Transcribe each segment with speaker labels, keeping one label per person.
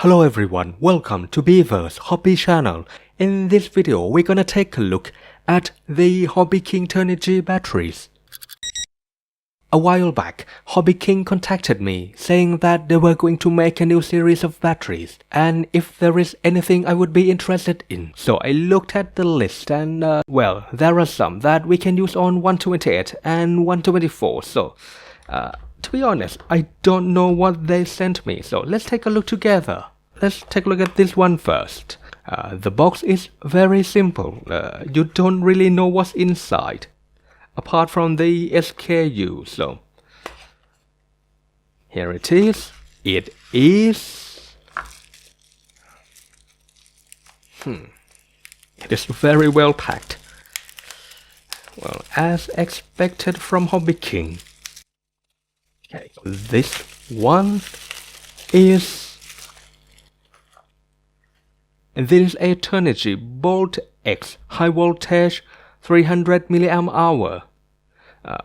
Speaker 1: Hello everyone, welcome to Beaver's Hobby channel. In this video, we're gonna take a look at the Hobbyking Turnigy batteries. A while back, Hobbyking contacted me saying that they were going to make a new series of batteries and if there is anything I would be interested in. So I looked at the list and well, there are some that we can use on 128 and 124. So to be honest, I don't know what they sent me, so let's take a look together. Let's take a look at this one first. The box is very simple. You don't really know what's inside, apart from the SKU. So here it is. It is very well packed. Well, as expected from Hobbyking. Okay, this one is a Turnigy BoltX high voltage 300 mAh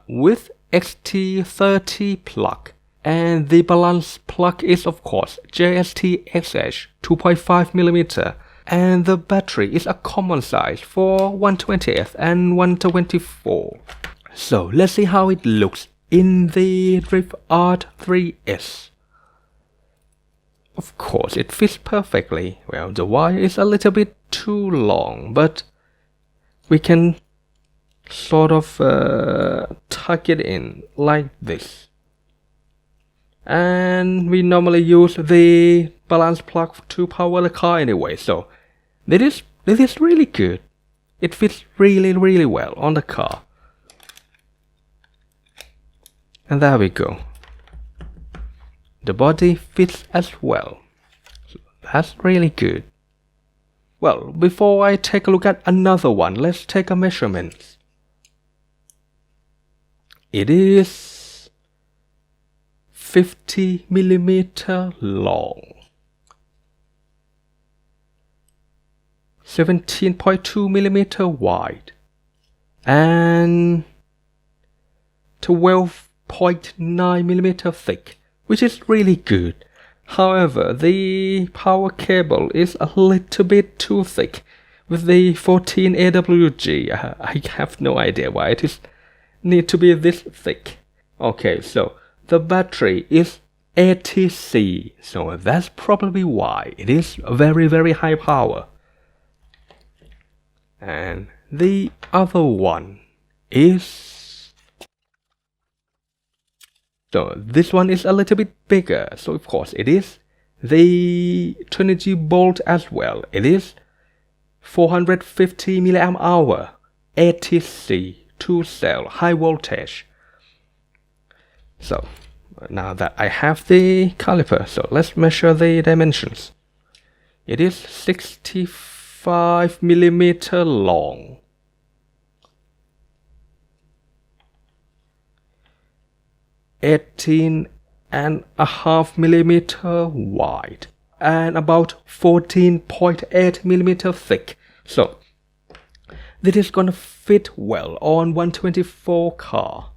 Speaker 1: with XT30 plug, and the balance plug is of course JST-XH 2.5mm, and the battery is a common size for 120th and 124. So let's see how it looks in the Drift Art 3S. Of course, it fits perfectly. Well, the wire is a little bit too long, but we can sort of tuck it in like this. And we normally use the balance plug to power the car anyway, so this is really good. It fits really well on the car. And there we go. The body fits as well. So that's really good. Well, before I take a look at another one, let's take a measurement. It is 50mm long, 17.2mm wide, and 12.9mm thick, which is really good. However, the power cable is a little bit too thick with the 14 AWG. I have no idea why it is need to be this thick. Okay, so the battery is ATC, so that's probably why it is very high power. And the other one is, so this one is a little bit bigger, so of course it is the Turnigy Bolt as well. It is 450 mAh ATC 2-cell high voltage. So now that I have the caliper, so let's measure the dimensions. It is 65mm long, 18.5mm wide, and about 14.8mm thick. So this is gonna fit well on 124 car.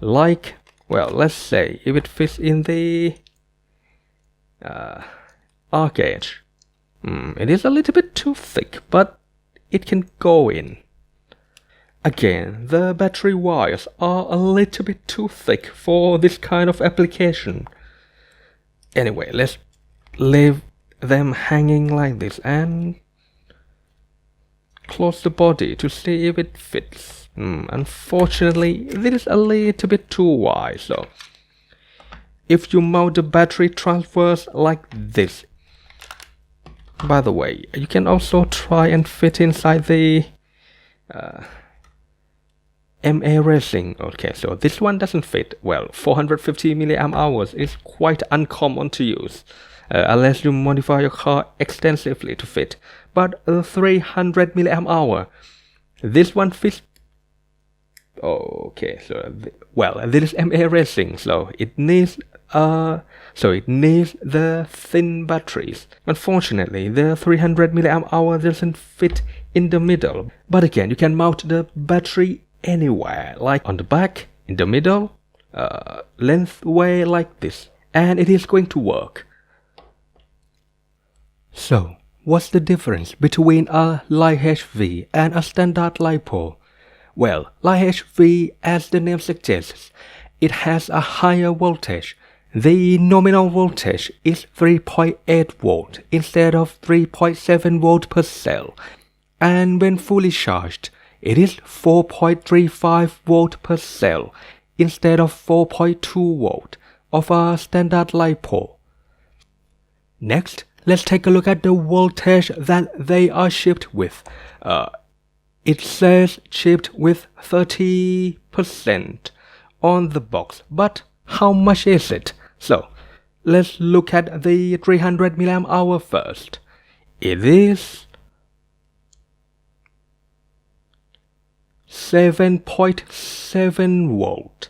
Speaker 1: Like, well, let's say if it fits in the R gauge. It is a little bit too thick, but it can go in. Again, the battery wires are a little bit too thick for this kind of application. Anyway, let's leave them hanging like this and close the body to see if it fits. Unfortunately, this is a little bit too wide, so if you mount the battery transfers like this. By the way, you can also try and fit inside the MA Racing. Okay, so this one doesn't fit. Well, 450 mAh is quite uncommon to use, unless you modify your car extensively to fit. But 300 mAh, this one fits. Okay, so well, this is MA Racing, so it needs the thin batteries. Unfortunately, the 300 mAh doesn't fit in the middle. But again, you can mount the battery anywhere, like on the back, in the middle, lengthway like this, and it is going to work. So, what's the difference between a LiHV and a standard LiPo? Well, LiHV, as the name suggests, it has a higher voltage. The nominal voltage is 3.8 volt instead of 3.7 volt per cell, and when fully charged, it is 4.35 volt per cell instead of 4.2 volt of a standard LiPo. Next, let's take a look at the voltage that they are shipped with. It says shipped with 30% on the box, but how much is it? So, let's look at the 300 mAh first. It is 7.7 volt.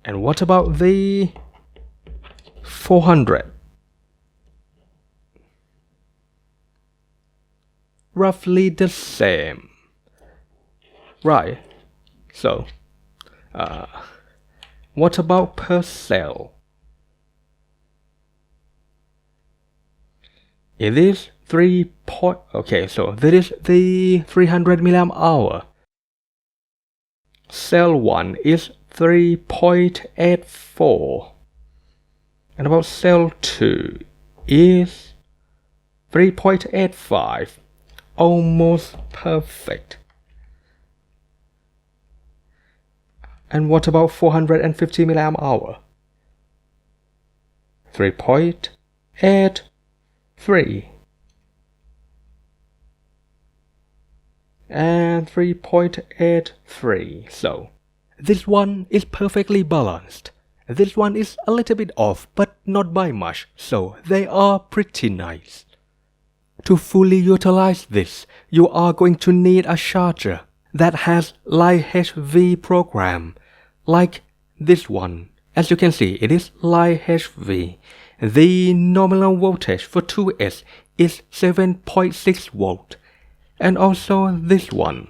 Speaker 1: And what about the 400? Roughly the same. Right. So, what about per cell? It is 3. Okay, so this is the 300 mAh. Cell 1 is 3.84. And about cell 2 is 3.85. Almost perfect. And what about 450 mAh? 3.83 and 3.83. So this one is perfectly balanced. This one is a little bit off, but not by much, so they are pretty nice. To fully utilize this, you are going to need a charger that has LiHV program, like this one. As you can see, it is LiHV. The nominal voltage for 2S is 7.6 volt, and also this one,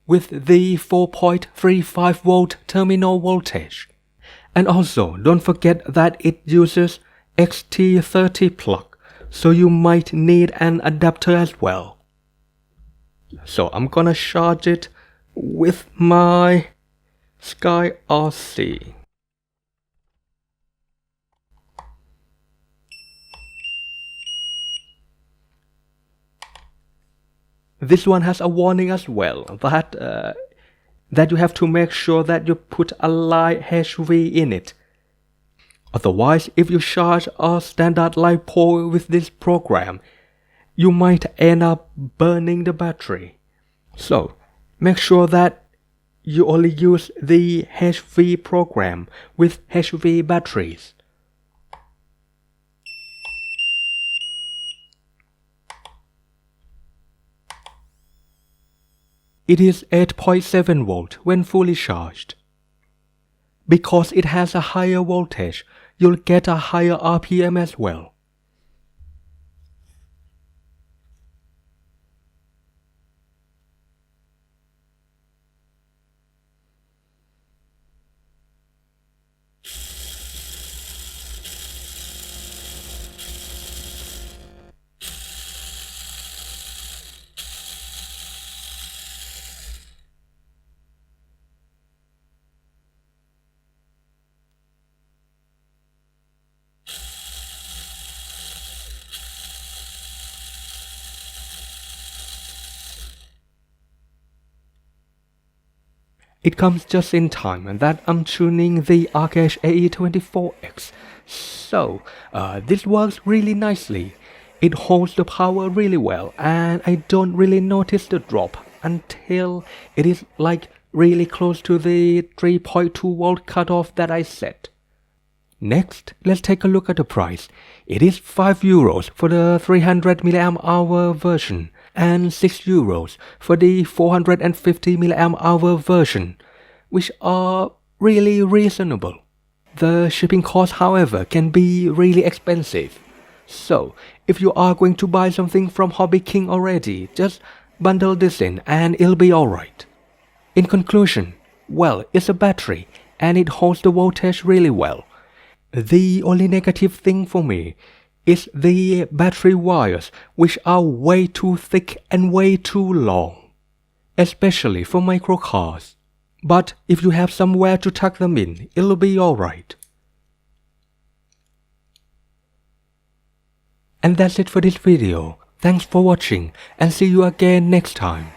Speaker 1: with the 4.35 volt terminal voltage. And also, don't forget that it uses XT30 plug, so you might need an adapter as well. So I'm gonna charge it with my Sky RC. This one has a warning as well that you have to make sure that you put a LiHV in it. Otherwise, if you charge a standard LiPo with this program, you might end up burning the battery. So, make sure that you only use the HV program with HV batteries. It is 8.7 volt when fully charged. Because it has a higher voltage, you'll get a higher RPM as well. It comes just in time that I'm tuning the ArcEdge AE24X. So, this works really nicely. It holds the power really well, and I don't really notice the drop until it is like really close to the 3.2 volt cutoff that I set. Next, let's take a look at the price. It is €5 for the 300 mAh version and €6 for the 450 mAh version, which are really reasonable. The shipping cost, however, can be really expensive. So, if you are going to buy something from Hobbyking already, just bundle this in and it'll be alright. In conclusion, well, it's a battery and it holds the voltage really well. The only negative thing for me is the battery wires, which are way too thick and way too long, especially for microcars. But if you have somewhere to tuck them in, it'll be alright. And that's it for this video. Thanks for watching and see you again next time.